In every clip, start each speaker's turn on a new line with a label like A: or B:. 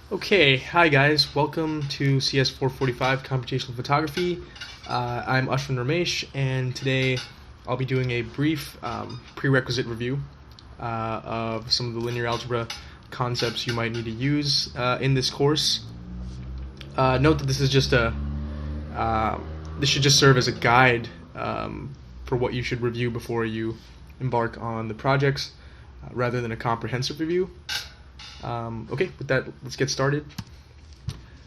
A: Okay, hi guys, welcome to CS 445 Computational Photography. I'm Ashwin Ramesh, and today I'll be doing a brief prerequisite review of some of the linear algebra concepts you might need to use in this course. Note that this is just this should just serve as a guide for what you should review before you embark on the projects, rather than a comprehensive review. Okay, with that, let's get started.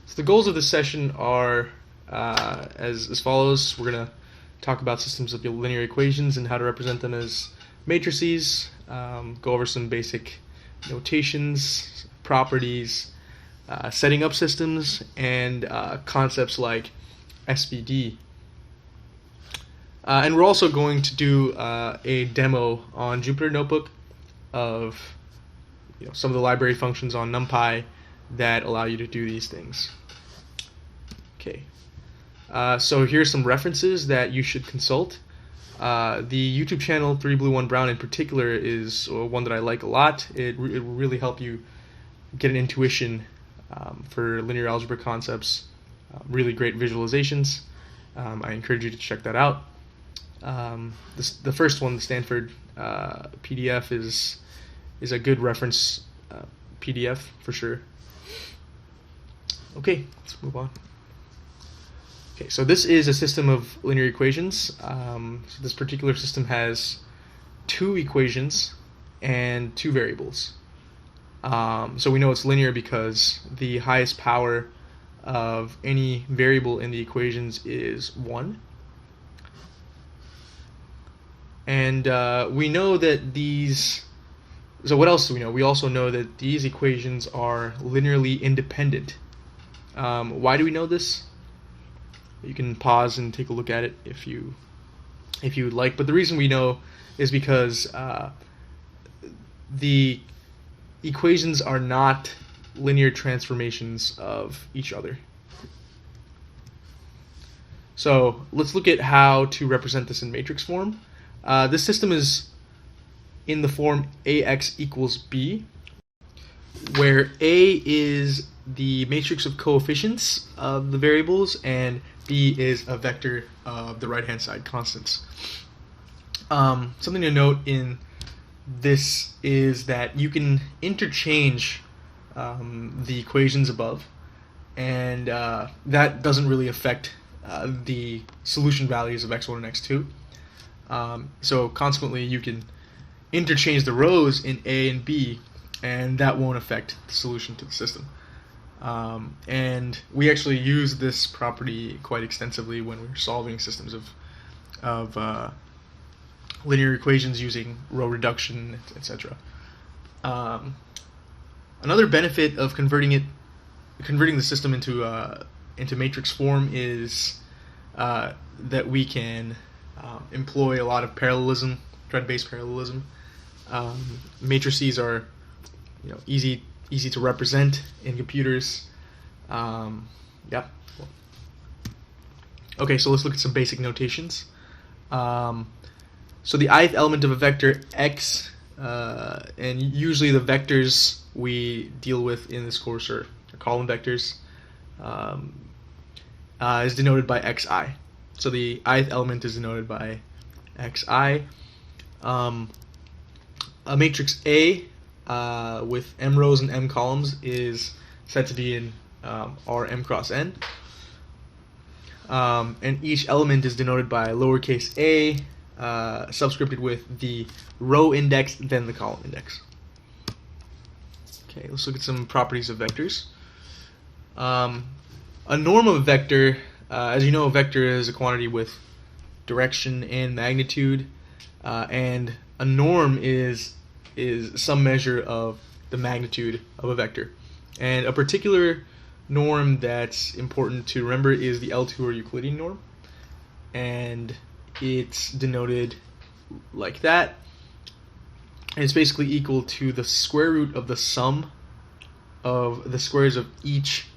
A: So the goals of this session are as follows. We're going to talk about systems of linear equations and how to represent them as matrices, go over some basic notations, properties, setting up systems, and concepts like SVD. And we're also going to do a demo on Jupyter Notebook of some of the library functions on NumPy that allow you to do these things. Okay, so here's some references that you should consult. The YouTube channel 3 Blue 1 Brown in particular is one that I like a lot. It will really help you get an intuition for linear algebra concepts. Really great visualizations. I encourage you to check that out. The first one, the Stanford PDF, is a good reference PDF for sure. Okay, let's move on. Okay, so this is a system of linear equations. So this particular system has two equations and two variables. So we know it's linear because the highest power of any variable in the equations is 1. And we know that these... So what else do we know? We also know that these equations are linearly independent. Why do we know this? You can pause and take a look at it if you would like. But the reason we know is because the equations are not linear transformations of each other. So let's look at how to represent this in matrix form. This system is in the form AX equals B, where A is the matrix of coefficients of the variables and B is a vector of the right-hand side constants. Something to note in this is that you can interchange the equations above, and that doesn't really affect the solution values of x1 and x2. So consequently, you can interchange the rows in A and B, and that won't affect the solution to the system. And we actually use this property quite extensively when we're solving systems of linear equations using row reduction, etc. Another benefit of converting the system into matrix form is that we can employ a lot of parallelism, thread-based parallelism. Matrices are easy to represent in computers. Yeah. Okay, so let's look at some basic notations. So the ith element of a vector x, and usually the vectors we deal with in this course are column vectors, is denoted by xi. So the ith element is denoted by xi. A matrix A with m rows and m columns is said to be in R m cross n. And each element is denoted by lowercase a, subscripted with the row index, then the column index. Okay, let's look at some properties of vectors. A norm of a vector, as you know, a vector is a quantity with direction and magnitude, and a norm is some measure of the magnitude of a vector. And a particular norm that's important to remember is the L2 or Euclidean norm, and it's denoted like that. And it's basically equal to the square root of the sum of the squares of each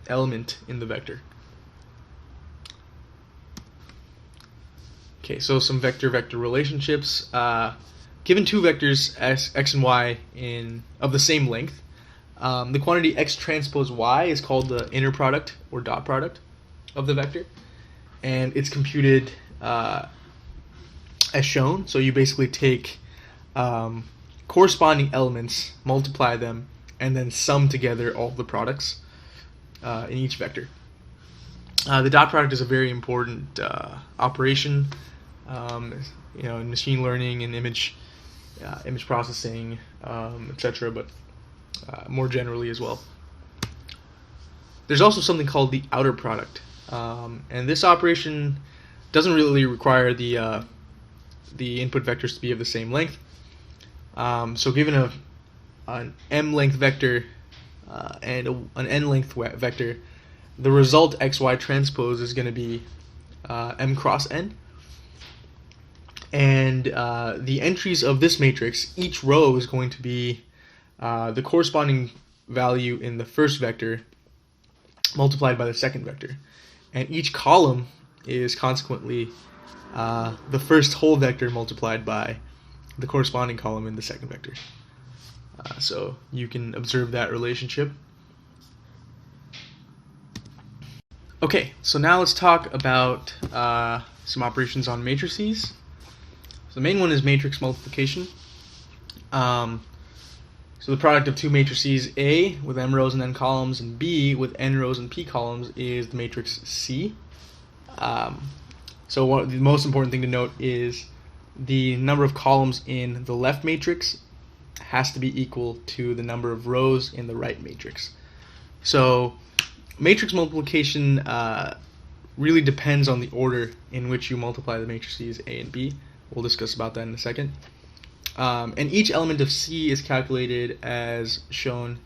A: element in the vector. Okay, so some vector-vector relationships. Given two vectors x and y of the same length, The quantity x transpose y is called the inner product or dot product of the vector, and it's computed as shown. So you basically take corresponding elements, multiply them, and then sum together all the products in each vector. The dot product is a very important operation, in machine learning and image processing, etc. But more generally as well. There's also something called the outer product, and this operation doesn't really require the input vectors to be of the same length. So given an m length vector and an n length vector, the result xy transpose is going to be m cross n. And the entries of this matrix, each row is going to be the corresponding value in the first vector multiplied by the second vector. And each column is consequently the first whole vector multiplied by the corresponding column in the second vector. So you can observe that relationship. Okay, so now let's talk about some operations on matrices. So the main one is matrix multiplication. So the product of two matrices, A with m rows and n columns, and B with n rows and p columns, is the matrix C. So the most important thing to note is the number of columns in the left matrix has to be equal to the number of rows in the right matrix. So matrix multiplication really depends on the order in which you multiply the matrices A and B. We'll discuss about that in a second. And each element of C is calculated as shown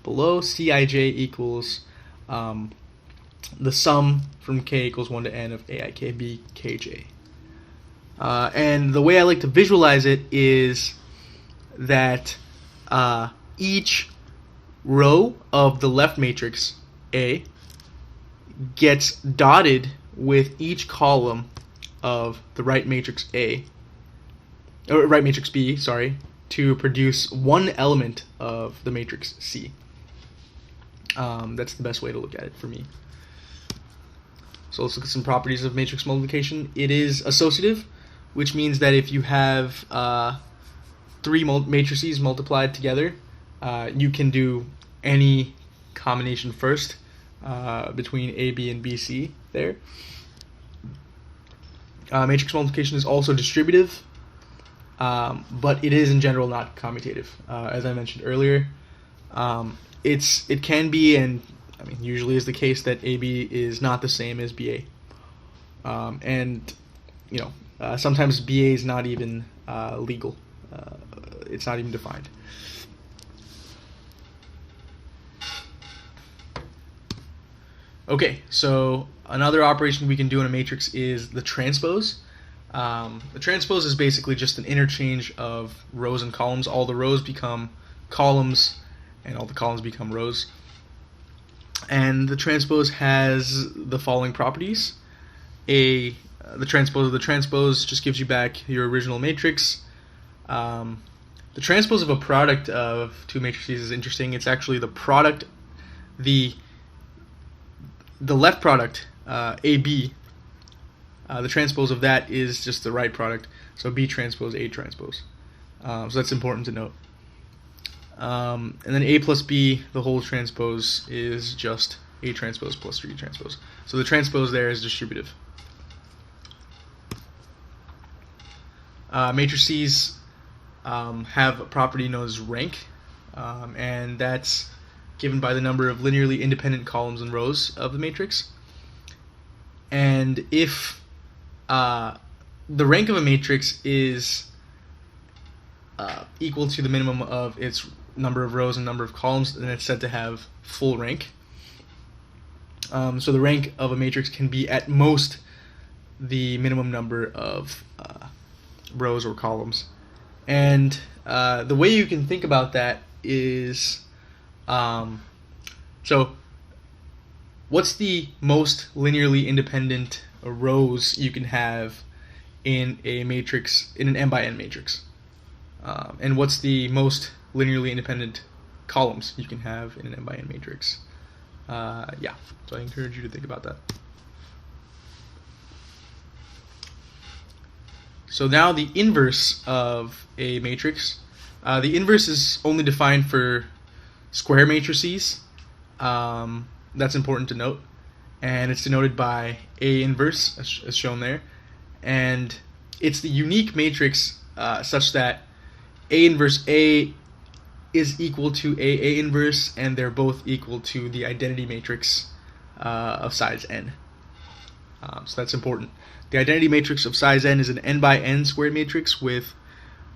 A: below. Cij equals the sum from k equals 1 to n of aik b kj. And the way I like to visualize it is that each row of the left matrix A gets dotted with each column of the right matrix right matrix B, to produce one element of the matrix C. That's the best way to look at it for me. So let's look at some properties of matrix multiplication. It is associative, which means that if you have three matrices multiplied together, you can do any combination first between A, B, and B, C there. Matrix multiplication is also distributive, but it is in general not commutative. As I mentioned earlier, it can be, and I mean usually is the case, that AB is not the same as BA, and sometimes BA is not even legal. It's not even defined. Okay, so another operation we can do in a matrix is the transpose. The transpose is basically just an interchange of rows and columns. All the rows become columns, and all the columns become rows. And the transpose has the following properties. The transpose of the transpose just gives you back your original matrix. The transpose of a product of two matrices is interesting. It's actually the product, the left product, AB, the transpose of that is just the right product, so B transpose A transpose. So that's important to note. And then A plus B, the whole transpose, is just A transpose plus 3 transpose. So the transpose there is distributive. Matrices have a property known as rank, and that's given by the number of linearly independent columns and rows of the matrix. And if the rank of a matrix is equal to the minimum of its number of rows and number of columns, then it's said to have full rank. So the rank of a matrix can be at most the minimum number of rows or columns. And the way you can think about that is, so what's the most linearly independent rows you can have in a matrix, in an m by n matrix? And what's the most linearly independent columns you can have in an n by n matrix. Yeah, so I encourage you to think about that. So now the inverse of a matrix. The inverse is only defined for square matrices. That's important to note. And it's denoted by A inverse, as shown there. And it's the unique matrix such that A inverse A is equal to A inverse, and they're both equal to the identity matrix of size n. So that's important. The identity matrix of size n is an n by n squared matrix with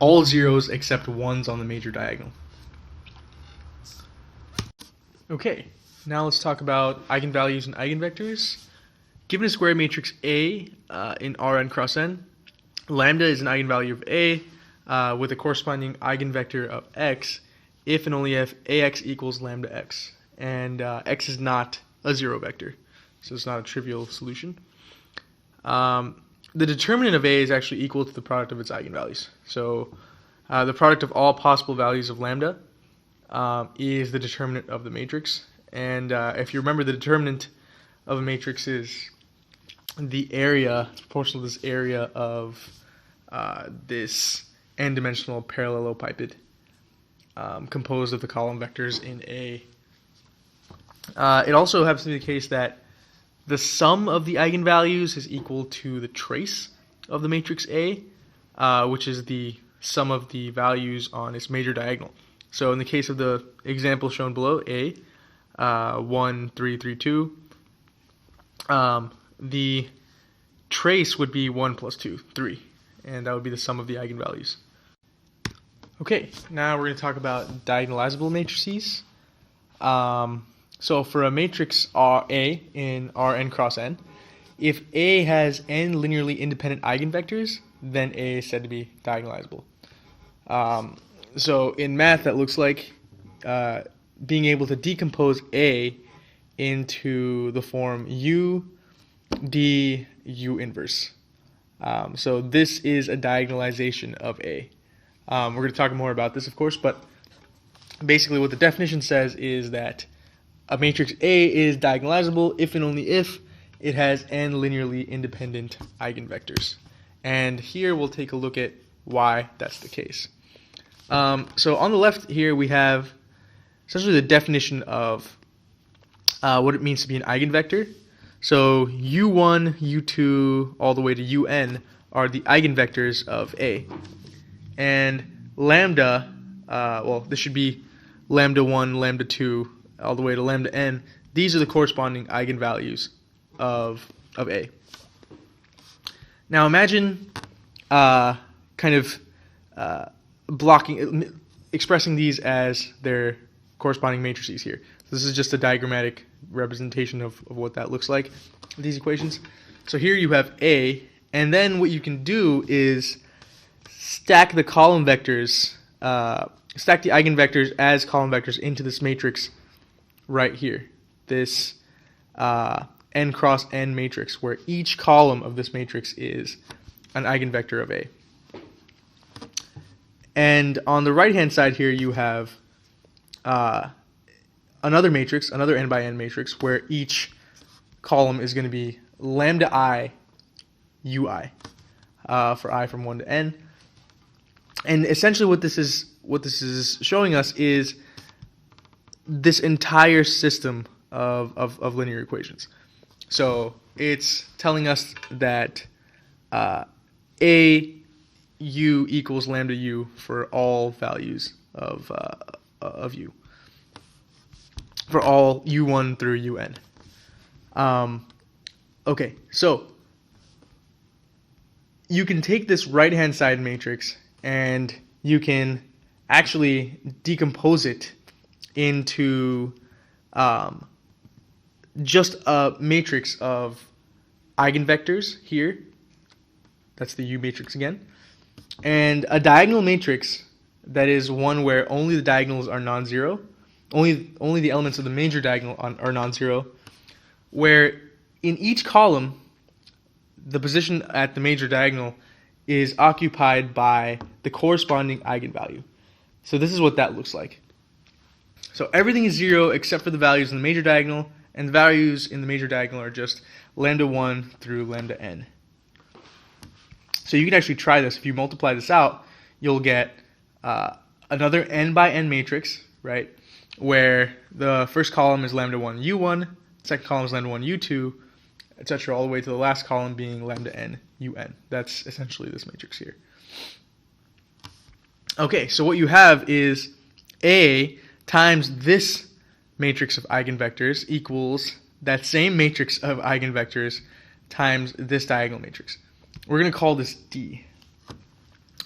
A: all zeros except ones on the major diagonal. Okay, now let's talk about eigenvalues and eigenvectors. Given a square matrix A in Rn cross n, lambda is an eigenvalue of A with a corresponding eigenvector of x if and only if Ax equals lambda x. And x is not a zero vector, so it's not a trivial solution. The determinant of A is actually equal to the product of its eigenvalues. So the product of all possible values of lambda is the determinant of the matrix. And if you remember, the determinant of a matrix is the area, proportional to this area of this n-dimensional parallelepiped composed of the column vectors in A. It also happens to be the case that the sum of the eigenvalues is equal to the trace of the matrix A, which is the sum of the values on its major diagonal. So in the case of the example shown below, A, 1, 3, 3, 2, the trace would be 1 plus 2, 3, and that would be the sum of the eigenvalues. Okay, now we're going to talk about diagonalizable matrices. So for a matrix A in Rn cross n, if A has n linearly independent eigenvectors, then A is said to be diagonalizable. So in math, that looks like being able to decompose A into the form U, D, U inverse. So this is a diagonalization of A. We're going to talk more about this, of course, but basically what the definition says is that a matrix A is diagonalizable if and only if it has n linearly independent eigenvectors. And here we'll take a look at why that's the case. So on the left here we have essentially the definition of what it means to be an eigenvector. So u1, u2, all the way to un are the eigenvectors of A. And lambda, well, this should be lambda 1, lambda 2, all the way to lambda n. These are the corresponding eigenvalues of A. Now imagine expressing these as their corresponding matrices here. This is just a diagrammatic representation of what that looks like, these equations. So here you have A, and then what you can do is stack the column vectors, stack the eigenvectors as column vectors into this matrix right here, this n cross n matrix, where each column of this matrix is an eigenvector of A. And on the right-hand side here, you have another matrix, another n by n matrix, where each column is going to be lambda I ui for I from 1 to n. And essentially what this is showing us is this entire system of linear equations. So it's telling us that A u equals lambda u for all values of u, for all u1 through un. Okay, so you can take this right-hand side matrix and you can actually decompose it into just a matrix of eigenvectors here. That's the U matrix again. And a diagonal matrix that is one where only the diagonals are non-zero, only the elements of the major diagonal are non-zero, where in each column the position at the major diagonal is occupied by the corresponding eigenvalue. So this is what that looks like. So everything is 0 except for the values in the major diagonal, and the values in the major diagonal are just lambda 1 through lambda n. So you can actually try this. If you multiply this out, you'll get another n by n matrix, right? Where the first column is lambda 1 u1, second column is lambda 1 u2, etc., all the way to the last column being lambda n un. That's essentially this matrix here. Okay, so what you have is A times this matrix of eigenvectors equals that same matrix of eigenvectors times this diagonal matrix. We're going to call this D.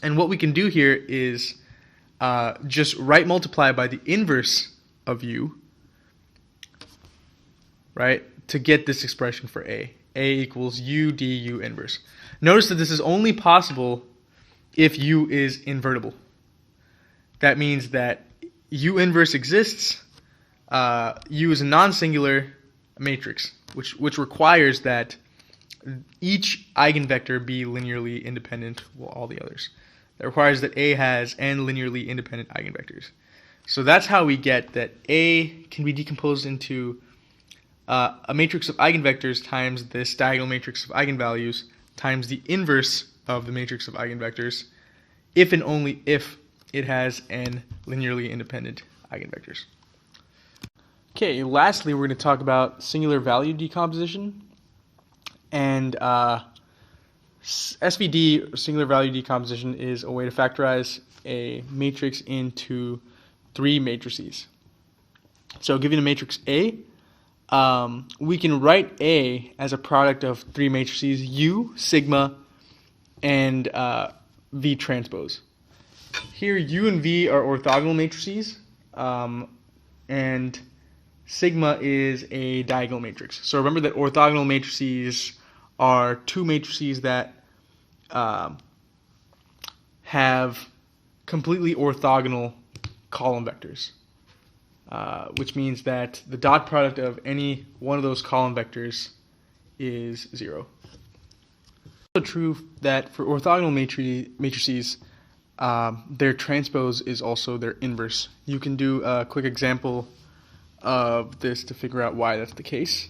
A: And what we can do here is just right multiply by the inverse of u, right, to get this expression for A. A equals u du inverse. Notice that this is only possible if u is invertible. That means that u inverse exists. U is a non-singular matrix, which requires that each eigenvector be linearly independent of all the others. That requires that A has n linearly independent eigenvectors. So that's how we get that A can be decomposed into a matrix of eigenvectors times this diagonal matrix of eigenvalues times the inverse of the matrix of eigenvectors if and only if it has n linearly independent eigenvectors. Okay, lastly, we're going to talk about singular value decomposition. And SVD, or singular value decomposition, is a way to factorize a matrix into 3 matrices. So given a matrix A, we can write A as a product of 3 matrices, U, sigma, and V transpose. Here, U and V are orthogonal matrices, and sigma is a diagonal matrix. So remember that orthogonal matrices are 2 matrices that have completely orthogonal column vectors, which means that the dot product of any one of those column vectors is 0. It's also true that for orthogonal matrices, their transpose is also their inverse. You can do a quick example of this to figure out why that's the case.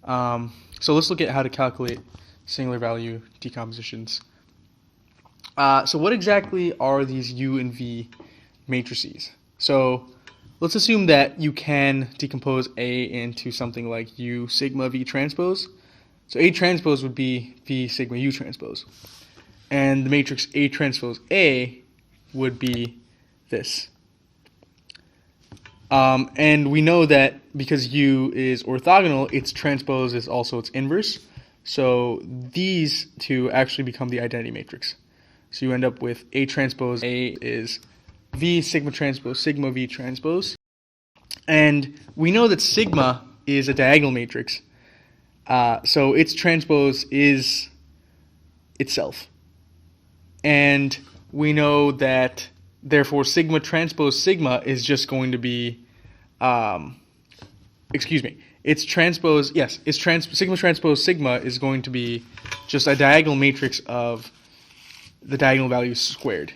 A: So let's look at how to calculate singular value decompositions. So what exactly are these U and V matrices? So let's assume that you can decompose A into something like U sigma V transpose. So A transpose would be V sigma U transpose. And the matrix A transpose A would be this. And we know that because U is orthogonal, its transpose is also its inverse. So these two actually become the identity matrix. So you end up with A transpose A is V sigma V transpose. And we know that sigma is a diagonal matrix. So its transpose is itself. And we know that therefore sigma transpose sigma is just going to be its transpose, sigma transpose sigma is going to be just a diagonal matrix of the diagonal values squared.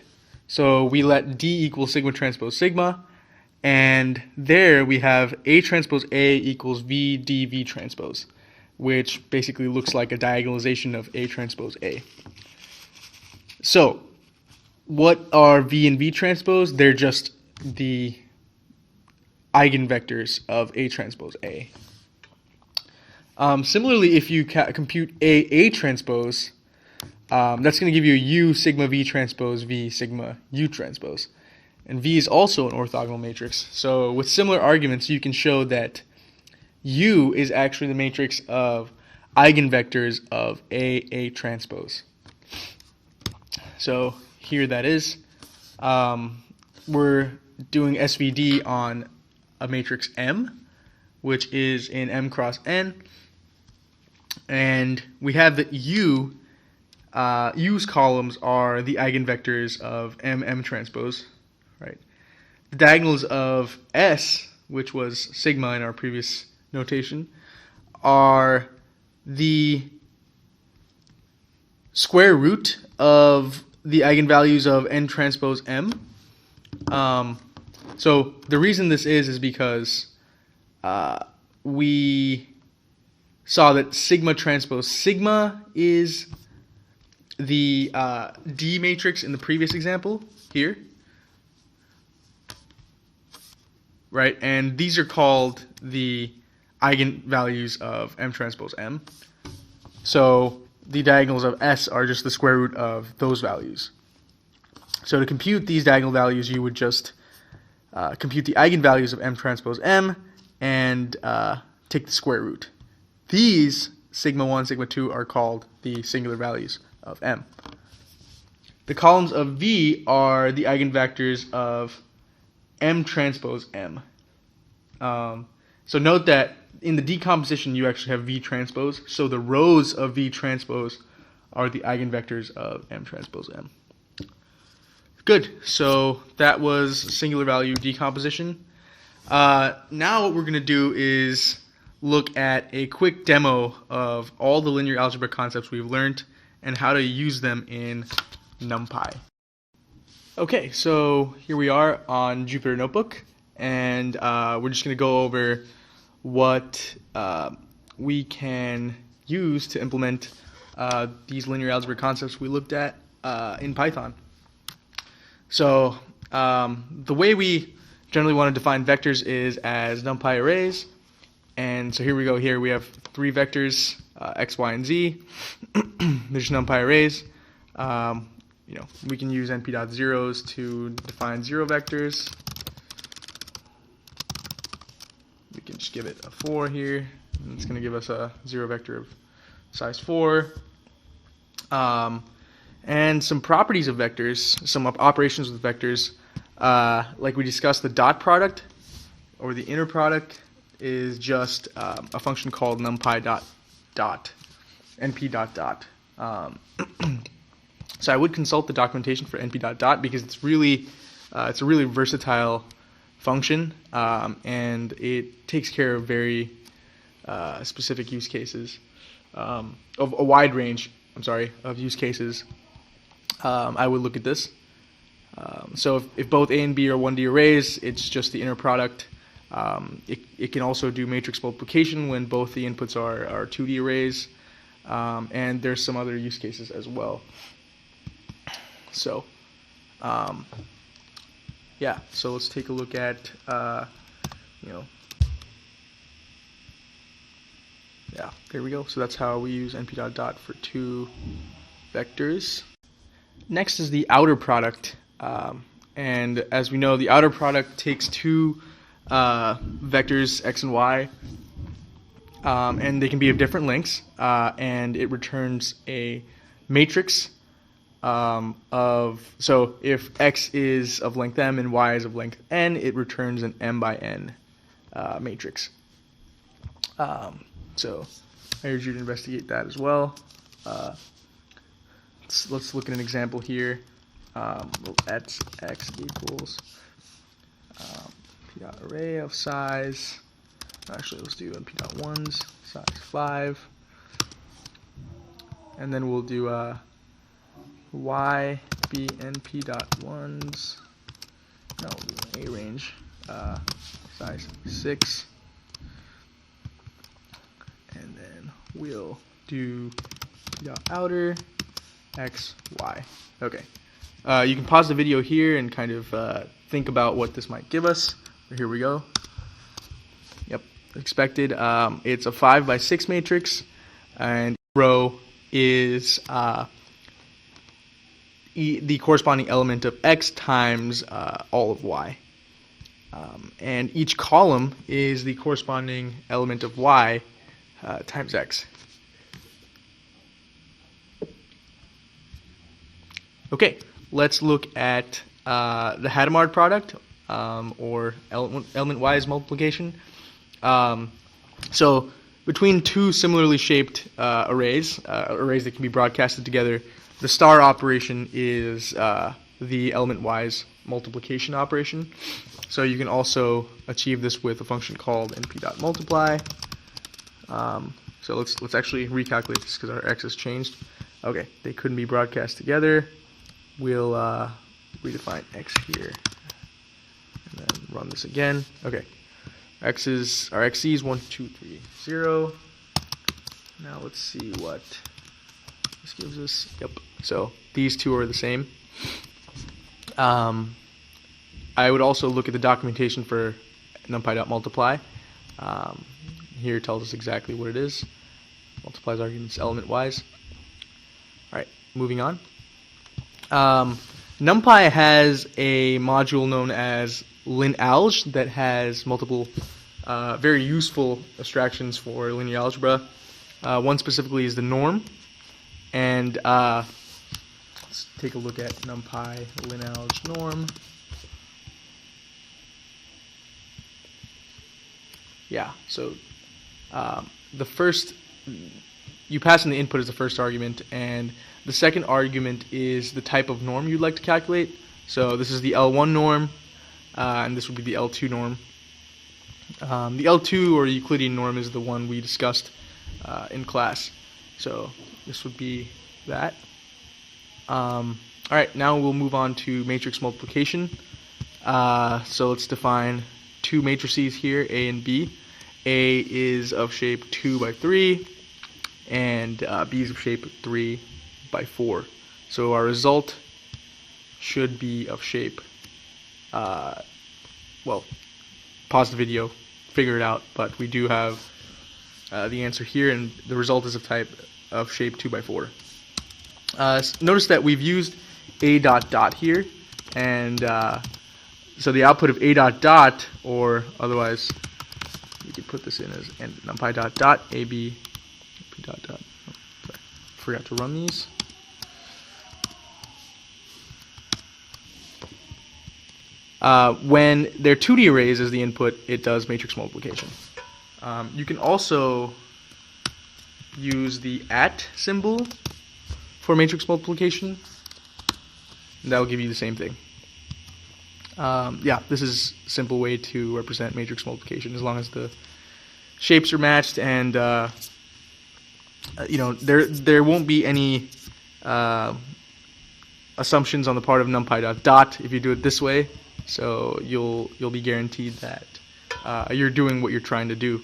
A: So we let D equal sigma transpose sigma, and there we have A transpose A equals V dV transpose, which basically looks like a diagonalization of A transpose A. So what are V and V transpose? They're just the eigenvectors of A transpose A. Similarly, if you compute A transpose, that's going to give you U sigma V transpose V sigma U transpose. And V is also an orthogonal matrix. So with similar arguments, you can show that U is actually the matrix of eigenvectors of A transpose. So here that is. We're doing SVD on a matrix M, which is in M cross N. And we have that U's columns are the eigenvectors of M transpose, right? The diagonals of S, which was sigma in our previous notation, are the square root of the eigenvalues of N transpose M. So the reason this is because we saw that sigma transpose sigma is the D matrix in the previous example here, right? And these are called the eigenvalues of M transpose M. So the diagonals of S are just the square root of those values. So to compute these diagonal values, you would just compute the eigenvalues of M transpose M and take the square root. These sigma 1, sigma 2 are called the singular values of M. The columns of V are the eigenvectors of M transpose M. So note that in the decomposition you actually have V transpose, so the rows of V transpose are the eigenvectors of M transpose M. Good, so that was singular value decomposition. Now what we're going to do is look at a quick demo of all the linear algebra concepts we've learned and how to use them in NumPy. Okay, so here we are on Jupyter Notebook, and we're just going to go over what we can use to implement these linear algebra concepts we looked at in Python. So the way we generally want to define vectors is as NumPy arrays. And so here we go. Here we have three vectors, x, y, and z. There's NumPy arrays. We can use np.zeros to define zero vectors. We can just give it a 4 here, and it's going to give us a zero vector of size 4. And some properties of vectors, some operations with vectors, like we discussed, the dot product or the inner product is just a function called numpy dot, np.dot. So I would consult the documentation for np.dot because it's a really versatile function, and it takes care of very specific use cases, of a wide range, of use cases. I would look at this. So if both A and B are 1D arrays, it's just the inner product. It can also do matrix multiplication when both the inputs are 2D arrays, and there's some other use cases as well. So, yeah. So let's take a look at, yeah. There we go. So that's how we use np.dot for two vectors. Next is the outer product, and as we know, the outer product takes two vectors x and y, and they can be of different lengths, and it returns a matrix so if x is of length m and y is of length n, it returns an m by n matrix. So I urge you to investigate that as well. Let's look at an example here. Let x equals p.array of size. Actually, let's do p.ones size 5, and then we'll do y b np.ones. No, we'll do an a range size 6, and then we'll do p.outer x y. Okay. You can pause the video here and kind of think about what this might give us. Here we go. Yep, expected. It's a 5 by 6 matrix, and row is the corresponding element of x times all of y. And each column is the corresponding element of y times x. Okay, let's look at the Hadamard product, or element-wise multiplication. So between two similarly shaped arrays that can be broadcasted together, the star operation is the element-wise multiplication operation. So you can also achieve this with a function called np.multiply. So let's actually recalculate this because our x has changed. Okay, they couldn't be broadcast together. We'll redefine x here, and then run this again. Okay. Our XC is 1, 2, 3, 0. Now let's see what this gives us. Yep. So these two are the same. I would also look at the documentation for numpy.multiply. Here it tells us exactly what it is. Multiplies arguments element-wise. All right, moving on. NumPy has a module known as linalg that has multiple very useful abstractions for linear algebra. One specifically is the norm. And let's take a look at NumPy linalg norm. Yeah, so the first, you pass in the input as the first argument, and the second argument is the type of norm you'd like to calculate. So this is the L1 norm, and this would be the L2 norm. The L2 or Euclidean norm is the one we discussed in class. So this would be that. Alright, now we'll move on to matrix multiplication. So let's define two matrices here, A and B. A is of shape 2 by 3, and B is of shape 3 by 4. So our result should be of shape, well, pause the video, figure it out, but we do have the answer here, and the result is of type of shape 2 by 4. Notice that we've used A dot dot here, and so the output of A dot dot, or otherwise we could put this in as numpy dot dot AB dot dot. Oh, sorry, forgot to run these. When they're 2D arrays as the input, it does matrix multiplication. You can also use the @ symbol for matrix multiplication, and that will give you the same thing. Yeah, this is a simple way to represent matrix multiplication, as long as the shapes are matched, and you know, there won't be any assumptions on the part of numpy.dot if you do it this way. So you'll be guaranteed that you're doing what you're trying to do.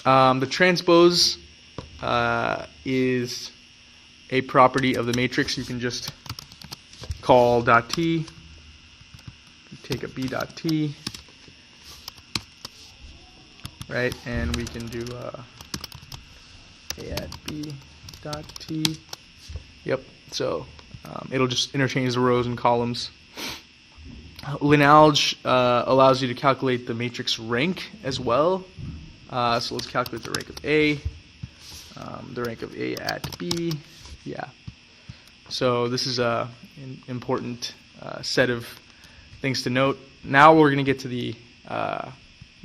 A: The transpose is a property of the matrix. You can just call .t, take a b.t, right, and we can do a at b.t. Yep. So it'll just interchange the rows and columns. Linalg allows you to calculate the matrix rank as well. So let's calculate the rank of A, the rank of A at B. Yeah. So this is an important set of things to note. Now we're going to get to the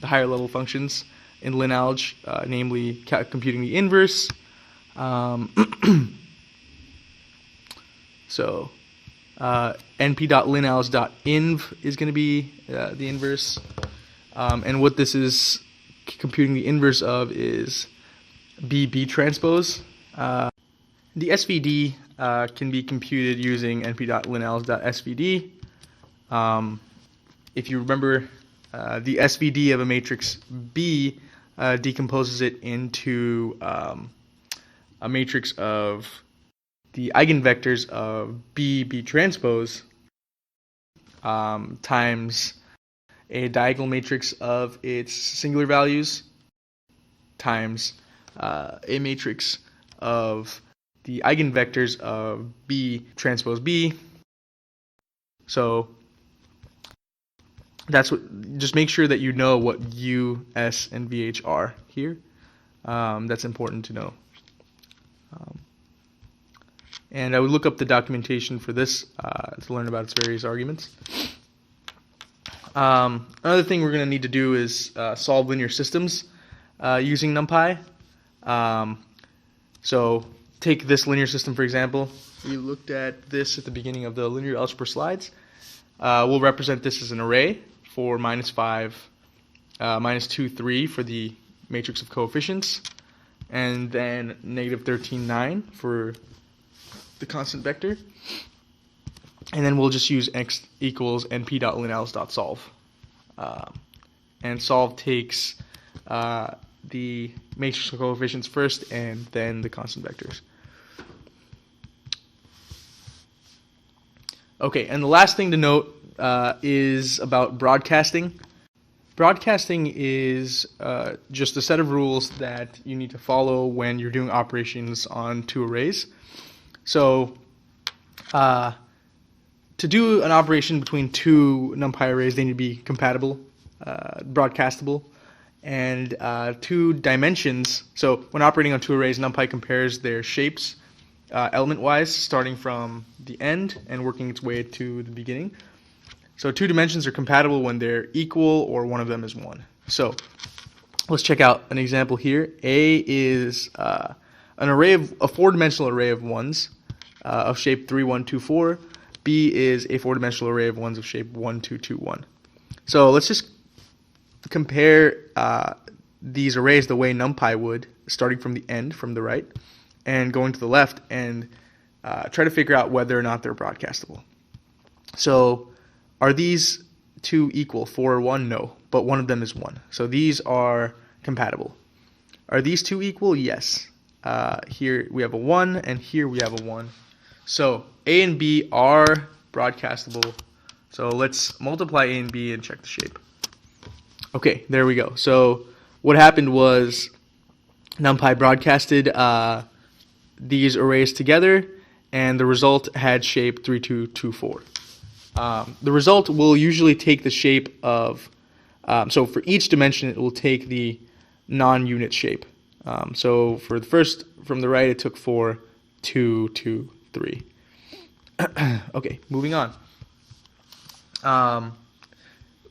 A: higher level functions in linalg, namely computing the inverse. So np.linalg.inv is going to be the inverse, and what this is computing the inverse of is B transpose. The SVD can be computed using np.linalg.svd. If you remember, the SVD of a matrix B decomposes it into a matrix of the eigenvectors of B transpose times a diagonal matrix of its singular values times a matrix of the eigenvectors of B transpose B. So that's what. Just make sure that you know what U, S, and VH are here. That's important to know. And I would look up the documentation for this to learn about its various arguments. Another thing we're going to need to do is solve linear systems using NumPy. So take this linear system, for example. We looked at this at the beginning of the linear algebra slides. We'll represent this as an array for -5, -2, 3 for the matrix of coefficients, and then -13, 9 for the constant vector, and then we'll just use x equals np.linalg.solve. And solve takes the matrix coefficients first and then the constant vectors. Okay, and the last thing to note is about broadcasting. Broadcasting is just a set of rules that you need to follow when you're doing operations on two arrays. So to do an operation between two NumPy arrays, they need to be compatible, broadcastable, and two dimensions. So when operating on two arrays, NumPy compares their shapes element-wise, starting from the end and working its way to the beginning. So two dimensions are compatible when they're equal or one of them is 1. So let's check out an example here. A is a 4-dimensional array of 1s of shape 3, 1, 2, 4. B is a 4-dimensional array of 1s of shape 1, 2, 2, 1. So let's just compare these arrays the way NumPy would, starting from the end, from the right, and going to the left, and try to figure out whether or not they're broadcastable. So are these two equal? 4 or 1? No, but one of them is 1. So these are compatible. Are these two equal? Yes. Here we have a 1, and here we have a 1. So A and B are broadcastable. So let's multiply A and B and check the shape. Okay, there we go. So what happened was NumPy broadcasted these arrays together, and the result had shape 3, 2, 2, 4. The result will usually take the shape of, so for each dimension it will take the non-unit shape. So for the first, from the right, it took 4, 2, 2, 3. Okay, moving on.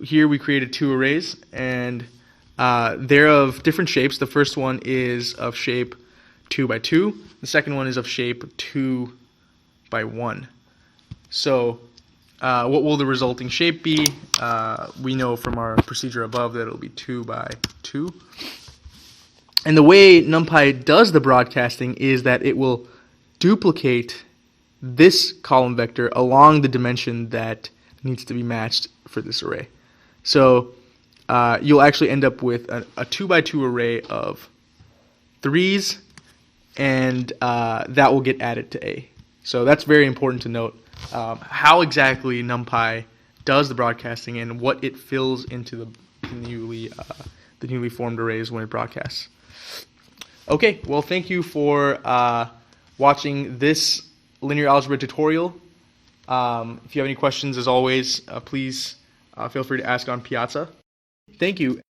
A: Here we created two arrays, and they're of different shapes. The first one is of shape 2 by 2. The second one is of shape 2 by 1. So what will the resulting shape be? We know from our procedure above that it'll be 2 by 2. And the way NumPy does the broadcasting is that it will duplicate this column vector along the dimension that needs to be matched for this array. So you'll actually end up with a 2 by 2 array of 3s, and that will get added to A. So that's very important to note, how exactly NumPy does the broadcasting and what it fills into the newly formed arrays when it broadcasts. Okay, well, thank you for watching this linear algebra tutorial. If you have any questions, as always, please feel free to ask on Piazza. Thank you.